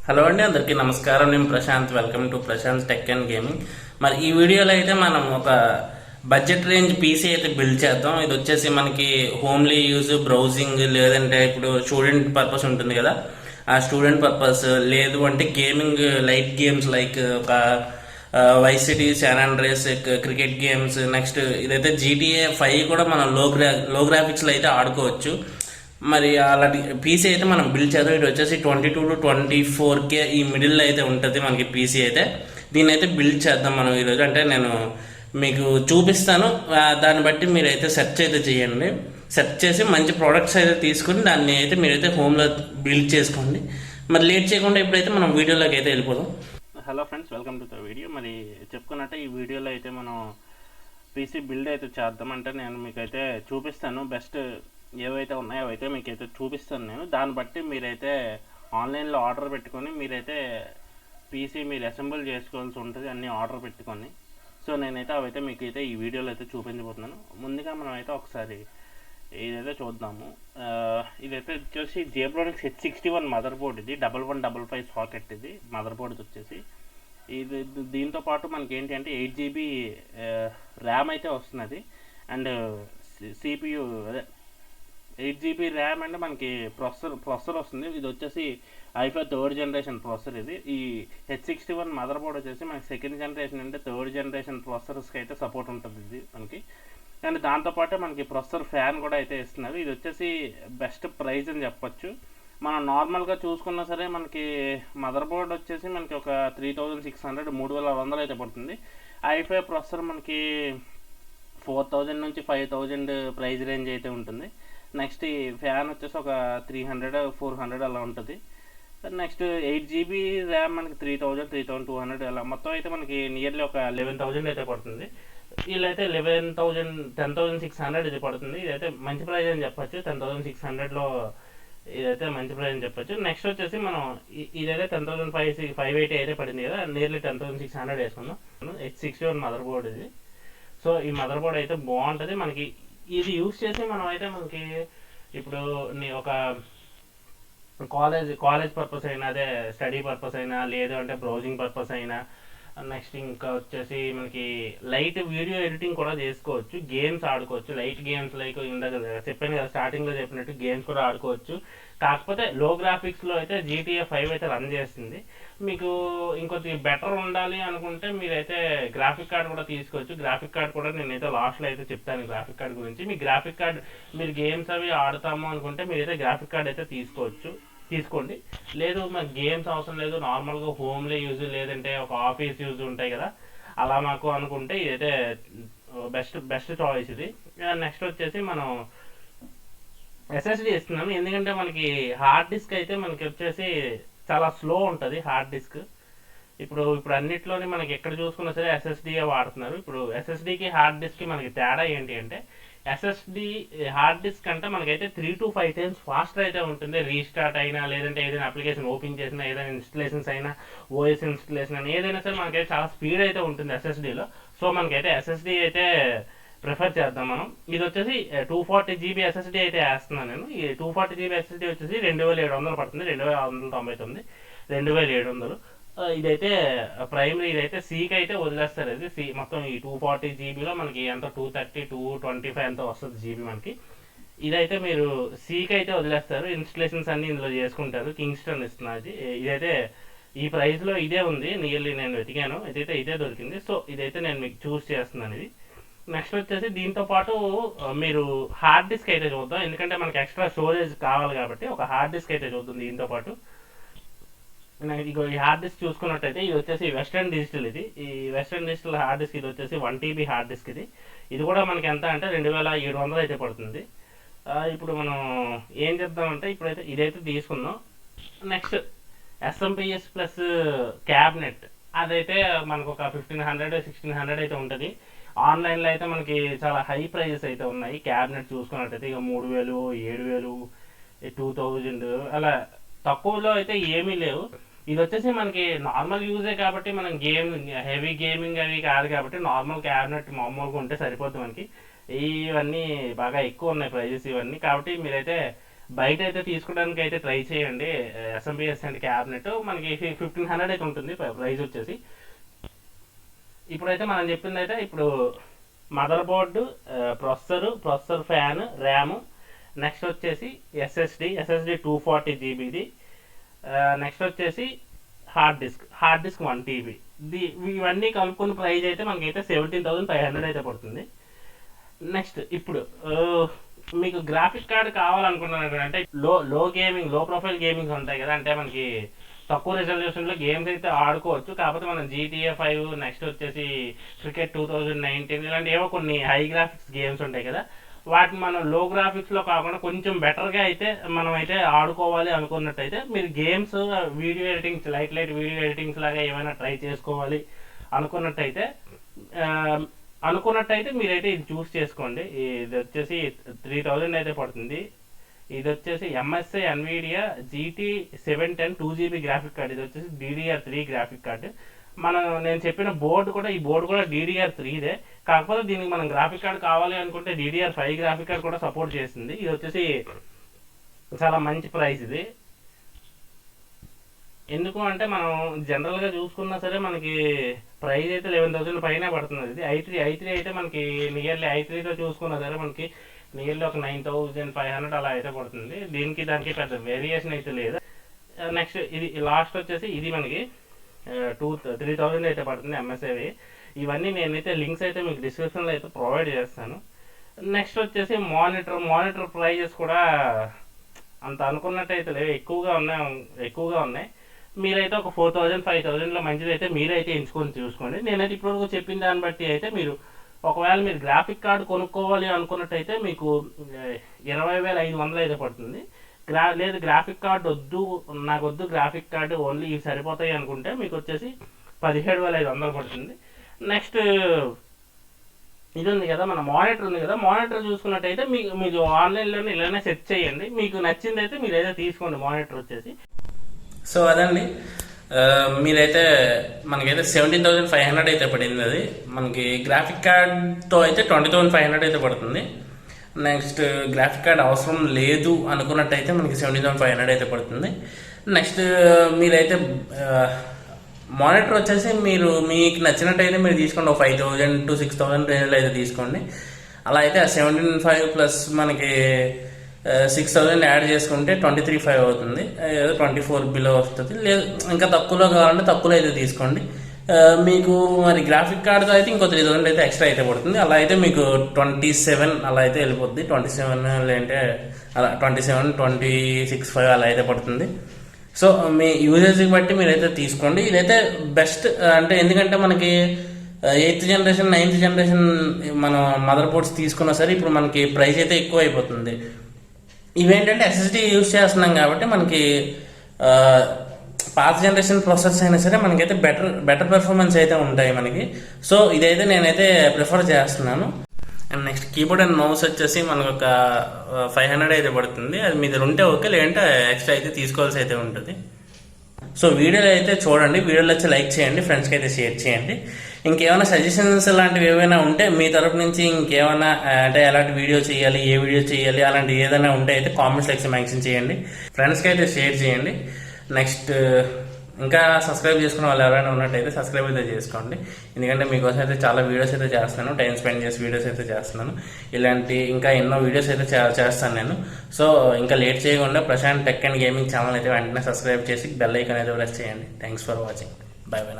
Hello అండి, అందరికీ నమస్కారం. నేను Prashanth. Welcome to Prashanth tech and gaming. మరి ఈ వీడియోలో అయితే మనం ఒక బడ్జెట్ రేంజ్ పీసీ అయితే బిల్డ్ చేద్దాం. ఇది వచ్చేసి మనకి హోమ్లీ యూజ్, బ్రౌజింగ్, లేదంటే ఇప్పుడు స్టూడెంట్ పర్పస్ ఉంటుంది కదా, ఆ స్టూడెంట్ పర్పస్, లేదు అంటే గేమింగ్, లైట్ గేమ్స్ లైక్ ఒక Vice City, San Andreas, cricket games. Next ఇదైతే GTA 5 కూడా మనం లో గ్రాఫిక్స్లో అయితే ఆడుకోవచ్చు. మరి అలాంటి పీసీ అయితే మనం బిల్డ్ చేద్దాం. ఇది వచ్చేసి 22 to 24K ఈ మిడిల్ అయితే ఉంటుంది మనకి పీసీ అయితే. దీన్ని అయితే బిల్డ్ చేద్దాం మనం ఈరోజు. అంటే నేను మీకు చూపిస్తాను, దాన్ని బట్టి మీరైతే సెర్చ్ అయితే చేయండి. సెర్చ్ చేసి మంచి ప్రోడక్ట్స్ అయితే తీసుకుని దాన్ని అయితే మీరైతే హోమ్లో బిల్డ్ చేసుకోండి. మరి లేట్ చేయకుండా ఇప్పుడైతే మనం వీడియోలోకి అయితే వెళ్ళిపోదాం. Hello friends, welcome to the video. మరి చెప్పుకున్నట్టే ఈ వీడియోలో అయితే మనం పీసీ బిల్డ్ అయితే చేద్దాం. అంటే నేను మీకైతే చూపిస్తాను, బెస్ట్ ఏవైతే ఉన్నాయో అవైతే మీకైతే చూపిస్తాను నేను. దాన్ని బట్టి మీరైతే ఆన్లైన్లో ఆర్డర్ పెట్టుకొని మీరైతే పీసీ మీరు అసెంబుల్ చేసుకోవాల్సి ఉంటుంది, అన్నీ ఆర్డర్ పెట్టుకొని. సో నేనైతే అవైతే మీకైతే ఈ వీడియోలో అయితే చూపించబోతున్నాను. ముందుగా మనం అయితే ఒకసారి ఇదైతే చూద్దాము. ఇదైతే వచ్చేసి జేబ్రానిక్స్ H61 మదర్ బోర్డ్. ఇది 1155 సాకెట్. ఇది మదర్ బోర్డ్ వచ్చేసి ఇది. దీంతో పాటు మనకి ఏంటి అంటే 8GB ర్యామ్ అయితే వస్తున్నది. అండ్ CPU అదే 8GB ర్యామ్ అంటే మనకి ప్రొసెసర్ వస్తుంది. ఇది వచ్చేసి i5 థర్డ్ జనరేషన్ ప్రొసెసర్. ఇది ఈ H61 మదర్ బోర్డ్ వచ్చేసి మనకి సెకండ్ జనరేషన్ అంటే థర్డ్ జనరేషన్ ప్రొసెసర్స్కి అయితే సపోర్ట్ ఉంటుంది ఇది మనకి. అండ్ దాంతోపాటే మనకి ప్రొసెసర్ ఫ్యాన్ కూడా అయితే ఇస్తున్నారు. ఇది వచ్చేసి బెస్ట్ ప్రైస్ అని చెప్పొచ్చు. మనం నార్మల్గా చూసుకున్నా సరే మనకి మదర్ బోర్డ్ వచ్చేసి మనకి ఒక 3600 3600 అయితే పడుతుంది. i5 ప్రొసెసర్ మనకి 4000 నుంచి 5000 ప్రైస్ రేంజ్ అయితే ఉంటుంది. నెక్స్ట్ ఈ ఫ్యాన్ వచ్చేసి ఒక 300 400 అలా ఉంటుంది. నెక్స్ట్ 8GB ర్యామ్ మనకి 3000 3200 అలా మొత్తం అయితే మనకి నియర్లీ ఒక 11000 అయితే పడుతుంది. వీళ్ళైతే 10600 ఇది పడుతుంది. ఇదైతే మంచి ప్రైస్ అని చెప్పచ్చు. 10600లో ఇదైతే మంచి ప్రైస్ అని చెప్పచ్చు. నెక్స్ట్ వచ్చేసి మనం ఇదైతే 10580 అయితే పడింది కదా, నియర్లీ 10600 వేసుకుందాం. H61 మదర్ బోర్డ్ ఇది. సో ఈ మదర్ బోర్డ్ అయితే బాగుంటుంది మనకి. ఇది యూజ్ చేసి మనం అయితే మనకి ఇప్పుడు ఒక కాలేజ్ పర్పస్ అయినా, అదే స్టడీ పర్పస్ అయినా, లేదు అంటే బ్రౌజింగ్ పర్పస్ అయినా, నెక్స్ట్ ఇంకా వచ్చేసి మనకి లైట్ వీడియో ఎడిటింగ్ కూడా చేసుకోవచ్చు, గేమ్స్ ఆడుకోవచ్చు. లైట్ గేమ్స్ లైక్ ఇందాక చెప్పాను కదా, స్టార్టింగ్లో చెప్పినట్టు గేమ్స్ కూడా ఆడుకోవచ్చు. కాకపోతే లో గ్రాఫిక్స్లో అయితే GTA 5 అయితే రన్ చేస్తుంది. మీకు ఇంకొంచెం బెటర్ ఉండాలి అనుకుంటే మీరైతే గ్రాఫిక్ కార్డ్ కూడా తీసుకోవచ్చు. గ్రాఫిక్ కార్డ్ కూడా నేనైతే లాస్ట్లో అయితే చెప్తాను గ్రాఫిక్ కార్డ్ గురించి. మీ గ్రాఫిక్ కార్డ్ మీరు గేమ్స్ అవి ఆడతాము అనుకుంటే మీరైతే గ్రాఫిక్ కార్డ్ అయితే తీసుకోండి. లేదు మాకు గేమ్స్ అవసరం లేదు, నార్మల్గా హోమ్లీ యూజ్ లేదంటే ఒక ఆఫీస్ యూజ్ ఉంటాయి కదా, అలా మాకు అనుకుంటే ఇదైతే బెస్ట్ చాయిస్ ఇది. నెక్స్ట్ వచ్చేసి మనం SSD ఇస్తున్నాము. ఎందుకంటే మనకి హార్డ్ డిస్క్ అయితే మనకి వచ్చేసి చాలా స్లో ఉంటుంది హార్డ్ డిస్క్. ఇప్పుడు అన్నిట్లోని మనకి ఎక్కడ చూసుకున్నా సరే SSD వాడుతున్నారు. ఇప్పుడు SSDకి హార్డ్ డిస్క్కి మనకి తేడా ఏంటి అంటే, SSD హార్డ్ డిస్క్ అంటే మనకైతే 3 to 5 times ఫాస్టర్ అయితే ఉంటుంది. రీస్టార్ట్ అయినా, లేదంటే ఏదైనా అప్లికేషన్ ఓపెన్ చేసినా, ఏదైనా ఇన్స్టలేషన్స్ అయినా, OS ఇన్స్టలేషన్ అయినా, ఏదైనా సరే మనకైతే చాలా స్పీడ్ అయితే ఉంటుంది SSDలో. సో మనకైతే SSD అయితే ప్రిఫర్ చేద్దాం మనం. ఇది వచ్చేసి 240GB SSD అయితే వేస్తున్నాను నేను. ఈ 240GB SSD వచ్చేసి 2700 పడుతుంది, 2699, 2700. ఇదైతే ప్రైమరీ. ఇదైతే సీకి అయితే వదిలేస్తారు. ఇది సి మొత్తం ఈ 240GBలో మనకి ఎంత 230 225 ఎంత వస్తుంది జీబీ మనకి. ఇదైతే మీరు సీకి అయితే వదిలేస్తారు. ఇన్స్టలేషన్స్ అన్నీ ఇందులో చేసుకుంటారు. కింగ్స్టన్ ఇస్తున్నది. ఇదైతే ఈ ప్రైస్లో ఇదే ఉంది. నియర్లీ నేను వెతికాను, ఇదే దొరికింది. సో ఇదైతే నేను మీకు చూస్ చేస్తున్నాను ఇది. నెక్స్ట్ వచ్చేసి దీంతో పాటు మీరు హార్డ్ డిస్క్ అయితే చూద్దాం. ఎందుకంటే మనకి ఎక్స్ట్రా స్టోరేజ్ కావాలి కాబట్టి ఒక హార్డ్ డిస్క్ అయితే చూద్దాం దీంతో పాటు. ఇక ఈ హార్డ్ డిస్క్ చూసుకున్నట్టయితే ఇది వచ్చేసి వెస్టర్న్ డిజిటల్. ఇది ఈ వెస్టర్న్ డిజిటల్ హార్డ్ డిస్క్. ఇది వచ్చేసి 1TB హార్డ్ డిస్క్. ఇది కూడా మనకి ఎంత అంటే 2700 అయితే పడుతుంది. ఇప్పుడు మనం ఏం చేద్దామంటే ఇప్పుడైతే ఇదైతే తీసుకుందాం. నెక్స్ట్ SMPS ప్లస్ క్యాబినెట్ అదైతే మనకు ఒక 1500 1600 అయితే ఉంటుంది. ఆన్లైన్లో అయితే మనకి చాలా హై ప్రైజెస్ అయితే ఉన్నాయి. క్యాబినెట్ చూసుకున్నట్టయితే ఇక 3000 7000 2000 అలా, తక్కువలో అయితే ఏమీ లేవు. ఇది వచ్చేసి మనకి నార్మల్ యూజే కాబట్టి మనం హెవీ గేమింగ్ అవి కాదు కాబట్టి నార్మల్ క్యాబినెట్ మామూలుగా ఉంటే సరిపోతుంది మనకి. ఇవన్నీ బాగా ఎక్కువ ఉన్నాయి ప్రైజెస్ ఇవన్నీ. కాబట్టి మీరైతే బయట అయితే తీసుకోవడానికి అయితే ట్రై చేయండి. ఎస్ఎంబిఎస్ అండ్ క్యాబినెట్ మనకి 1500 అయితే ఉంటుంది ప్రైస్ వచ్చేసి. ఇప్పుడైతే మనం చెప్పింది అయితే ఇప్పుడు mother board, processor fan, RAM, next వచ్చేసి ఎస్ఎస్డి 240 జీబీది, నెక్స్ట్ వచ్చేసి హార్డ్ డిస్క్ 1 TB. ఇవన్నీ కలుపుకున్న ప్రైస్ అయితే మనకైతే 17,500 అయితే పడుతుంది. నెక్స్ట్ ఇప్పుడు మీకు గ్రాఫిక్ కార్డ్ కావాలనుకున్నాను అంటే లో ప్రొఫైల్ గేమింగ్స్ ఉంటాయి కదా, అంటే మనకి తక్కువ రిజల్యూషన్లో గేమ్స్ అయితే ఆడుకోవచ్చు. కాకపోతే మనం GTA 5, నెక్స్ట్ వచ్చేసి క్రికెట్ 2019 ఇలాంటి ఏవో కొన్ని హై గ్రాఫిక్స్ గేమ్స్ ఉంటాయి కదా, వాటిని మనం లో గ్రాఫిక్స్లో కాకుండా కొంచెం బెటర్గా అయితే మనం అయితే ఆడుకోవాలి అనుకున్నట్టయితే మీరు games, video editings, light video editings లాగా ఏమైనా ట్రై చేసుకోవాలి అనుకున్నట్టయితే మీరైతే ఇది చూస్ చేసుకోండి. ఇది వచ్చేసి 3000 అయితే పడుతుంది. ఇది వచ్చేసి MSI NVIDIA GT 710 2GB graphic card. ఇది వచ్చేసి DDR3 గ్రాఫిక్ కార్డు. నేను చెప్పిన బోర్డు కూడా, ఈ బోర్డు కూడా DDR3దే. కాకపోతే దీనికి మనం గ్రాఫిక్ కార్డ్ కావాలి అనుకుంటే DDR5 గ్రాఫిక్ కార్డ్ కూడా సపోర్ట్ చేస్తుంది. ఇది వచ్చేసి చాలా మంచి ప్రైస్ ఇది. ఎందుకు అంటే మనం జనరల్గా చూసుకున్నా సరే మనకి ప్రైస్ అయితే 11,000 పైన పడుతుంది. ఇది i3 అయితే మనకి నియర్లీ i3తో చూసుకున్నా సరే మనకి నియర్లీ ఒక 9,500 అలా అయితే పడుతుంది. దానికి పెద్ద వేరియేషన్ అయితే లేదు. నెక్స్ట్ ఇది లాస్ట్ వచ్చేసి ఇది మనకి 3,000 అయితే పడుతుంది MSIవి. ఇవన్నీ నేనైతే లింక్స్ అయితే మీకు డిస్క్రిప్షన్లో అయితే ప్రొవైడ్ చేస్తాను. నెక్స్ట్ వచ్చేసి మానిటర్ ప్రైజెస్ కూడా అంత అనుకున్నట్టయితే లేవు, ఎక్కువగా ఉన్నాయి. మీరైతే ఒక 4,000 5,000లో మంచిది అయితే మీరైతే ఎంచుకొని చూసుకోండి. నేనైతే ఇప్పటివరకు చెప్పిన దాన్ని బట్టి అయితే ఒకవేళ మీరు గ్రాఫిక్ కార్డు కొనుక్కోవాలి అనుకున్నట్టయితే మీకు 20,500 అయితే పడుతుంది. లేదు గ్రాఫిక్ కార్డు నాకు వద్దు గ్రాఫిక్ కార్డు ఓన్లీ ఇవి సరిపోతాయి అనుకుంటే మీకు వచ్చేసి 17,500 పడుతుంది. నెక్స్ట్ ఇది ఉంది కదా, మన మానిటర్ ఉంది కదా, మానిటర్ చూసుకున్నట్టయితే మీకు ఆన్లైన్లోనే ఇలానే సెట్ చేయండి. మీకు నచ్చింది అయితే మీరైతే తీసుకోండి మానిటర్ వచ్చేసి. సో అదండి, మీరైతే మనకైతే 17,500 అయితే పడింది. అది మనకి గ్రాఫిక్ కార్డ్తో అయితే 20,500 అయితే పడుతుంది. నెక్స్ట్ గ్రాఫిక్ కార్డ్ అవసరం లేదు అనుకున్నట్టయితే మనకి 17,500 అయితే పడుతుంది. నెక్స్ట్ మీరైతే మానిటర్ వచ్చేసి మీకు నచ్చినట్టయితే మీరు తీసుకోండి. ఒక 5,000 to 6,000 రేంజ్లో అయితే తీసుకోండి. అలా అయితే 17,500 ప్లస్ మనకి 6,000 యాడ్ చేసుకుంటే 23,500 అవుతుంది. 24 బిలో వస్తుంది. లేదు ఇంకా తక్కువలో కావాలంటే తక్కువలో అయితే తీసుకోండి. మీకు మరి గ్రాఫిక్ కార్డ్తో అయితే ఇంకో 3,000 అయితే ఎక్స్ట్రా అయితే పడుతుంది. అలా అయితే మీకు 27 అలా అయితే వెళ్ళిపోద్ది. 27 అంటే అలా 27, 26,500 అలా అయితే పడుతుంది. సో మీ యూజెస్కి బట్టి మీరైతే తీసుకోండి. ఇదైతే బెస్ట్ అంటే ఎందుకంటే మనకి 8th జనరేషన్ 9th జనరేషన్ మనం మదర్ బోర్డ్స్ తీసుకున్నా సరే ఇప్పుడు మనకి ప్రైస్ అయితే ఎక్కువ అయిపోతుంది. ఇవేంటంటే SSD యూజ్ చేస్తున్నాం కాబట్టి మనకి పాత జనరేషన్ ప్రాసెసర్స్ అయినా సరే మనకైతే బెటర్ పెర్ఫార్మెన్స్ అయితే ఉంటాయి మనకి. సో ఇదైతే నేనైతే ప్రిఫర్ చేస్తున్నాను. And next keyboard and mouse వచ్చేసి మనకు ఒక 500 అయితే పడుతుంది. అది మీ దగ్గర ఉంటే ఓకే, లేదంటే ఎక్స్ట్రా అయితే తీసుకోవాల్సి అయితే ఉంటుంది. సో వీడియోలు అయితే చూడండి, వీడియోలు వచ్చి లైక్ చేయండి, ఫ్రెండ్స్కి అయితే షేర్ చేయండి. ఇంకేమైనా సజెషన్స్ లాంటివి ఏమైనా ఉంటే మీ తరపు నుంచి ఇంకేమైనా అంటే ఎలాంటి వీడియో చేయాలి, ఏ వీడియో చేయాలి అలాంటి ఏదైనా ఉంటే అయితే కామెంట్స్ సెక్షన్ మెన్షన్ చేయండి, ఫ్రెండ్స్కి అయితే షేర్ చేయండి. నెక్స్ట్ ఇంకా సబ్స్క్రైబ్ చేసుకున్న వాళ్ళు ఎవరైనా ఉన్నట్టయితే సబ్స్క్రైబ్ అయితే చేసుకోండి. ఎందుకంటే మీకోసం అయితే చాలా వీడియోస్ అయితే చేస్తున్నాను, టైం స్పెండ్ చేసి వీడియోస్ అయితే చేస్తున్నాను. ఇలాంటి ఇంకా ఎన్నో వీడియోస్ అయితే చేస్తాను నేను. సో ఇంకా లేట్ చేయకుండా Prashanth tech and gaming channel అయితే వెంటనే సబ్స్క్రైబ్ చేసి బెల్ ఐకాన్ అయితే ప్రెస్ చేయండి. Thanks for watching. Bye by.